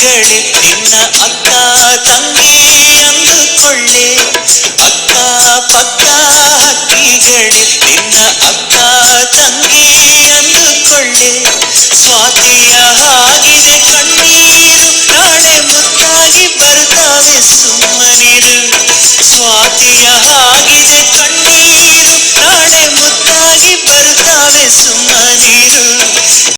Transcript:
ಹಕ್ಕಿಗಳೇ ನಿನ್ನ ಅಕ್ಕ ತಂಗಿ ಅಂದುಕೊಳ್ಳೆ. ಅಕ್ಕ ಪಕ್ಕ ಹಕ್ಕಿಗಳೇ ನಿನ್ನ ಅಕ್ಕ ತಂಗಿ ಅಂದುಕೊಳ್ಳೆ. ಸ್ವಾತಿಯ ಹಾಗಿದೆ ಕಣ್ಣೀರು ನಾಳೆ ಮುತ್ತಾಗಿ ಬರ್ತಾವೆ ಸುಮ್ಮನಿರು. ಸ್ವಾತಿಯ